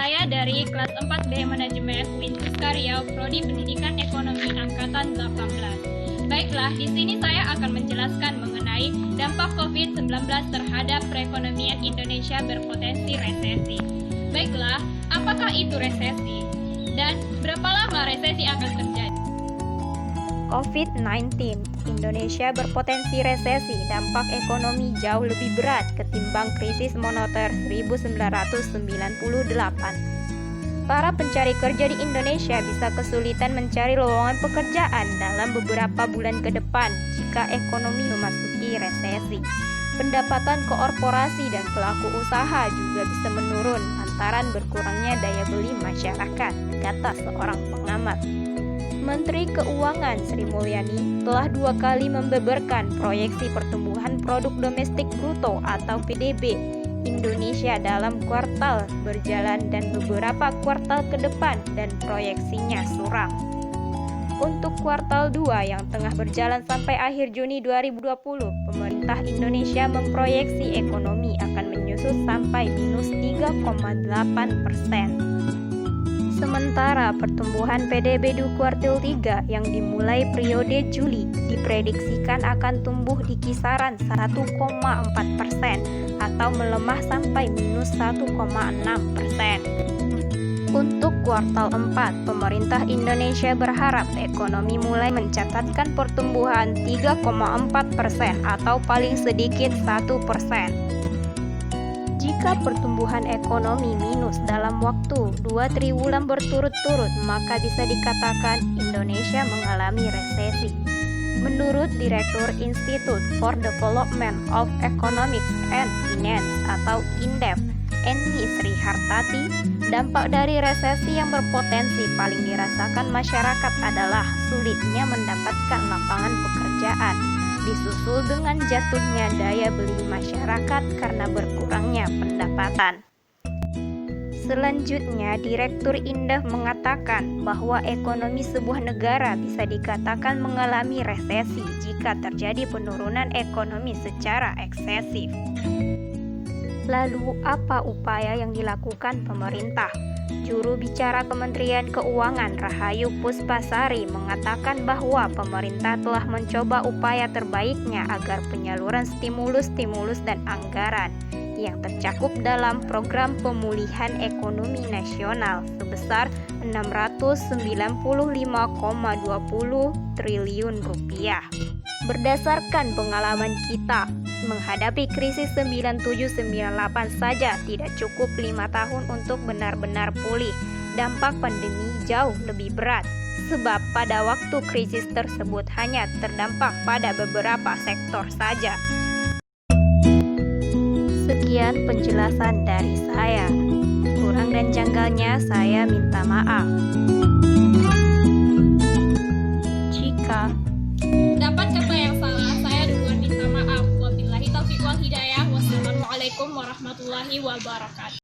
Saya dari kelas 4B Manajemen UIN Siska Riau, Prodi Pendidikan Ekonomi Angkatan 18. Baiklah, di sini saya akan menjelaskan mengenai dampak COVID-19 terhadap perekonomian Indonesia berpotensi resesi. Baiklah, apakah itu resesi? Dan berapa lama resesi akan terjadi? COVID-19, Indonesia berpotensi resesi, dampak ekonomi jauh lebih berat ketimbang krisis moneter 1998. Para pencari kerja di Indonesia bisa kesulitan mencari lowongan pekerjaan dalam beberapa bulan ke depan jika ekonomi memasuki resesi. Pendapatan korporasi dan pelaku usaha juga bisa menurun lantaran berkurangnya daya beli masyarakat, kata seorang pengamat. Menteri Keuangan Sri Mulyani telah 2 kali membeberkan proyeksi pertumbuhan produk domestik bruto atau PDB Indonesia dalam kuartal berjalan dan beberapa kuartal ke depan dan proyeksinya suram. Untuk kuartal 2 yang tengah berjalan sampai akhir Juni 2020, pemerintah Indonesia memproyeksi ekonomi akan menyusut sampai minus 3,8%. Sementara pertumbuhan PDB di kuartal 3 yang dimulai periode Juli diprediksikan akan tumbuh di kisaran 1,4% atau melemah sampai minus 1,6%. Untuk kuartal 4, pemerintah Indonesia berharap ekonomi mulai mencatatkan pertumbuhan 3,4% atau paling sedikit 1%. Jika pertumbuhan ekonomi minus dalam waktu 2 triwulan berturut-turut, maka bisa dikatakan Indonesia mengalami resesi. Menurut Direktur Institute for Development of Economics and Finance atau INDEF, Eni Sri Hartati, dampak dari resesi yang berpotensi paling dirasakan masyarakat adalah sulitnya mendapatkan lapangan pekerjaan, disusul dengan jatuhnya daya beli masyarakat karena berkurangnya pendapatan. Selanjutnya, Direktur Indef mengatakan bahwa ekonomi sebuah negara bisa dikatakan mengalami resesi jika terjadi penurunan ekonomi secara eksesif. Lalu, apa upaya yang dilakukan pemerintah? Juru bicara Kementerian Keuangan Rahayu Puspasari mengatakan bahwa pemerintah telah mencoba upaya terbaiknya agar penyaluran stimulus dan anggaran yang tercakup dalam program pemulihan ekonomi nasional sebesar 695,20 triliun rupiah. Berdasarkan pengalaman kita, menghadapi krisis 97-98 saja tidak cukup 5 tahun untuk benar-benar pulih. Dampak pandemi jauh lebih berat, sebab pada waktu krisis tersebut hanya terdampak pada beberapa sektor saja. Sekian penjelasan dari saya. Kurang dan janggalnya saya minta maaf. Jika dapat kata yang salah, saya duluan minta maaf. Wabillahi taufiq wal hidayah. Wassalamualaikum warahmatullahi wabarakatuh.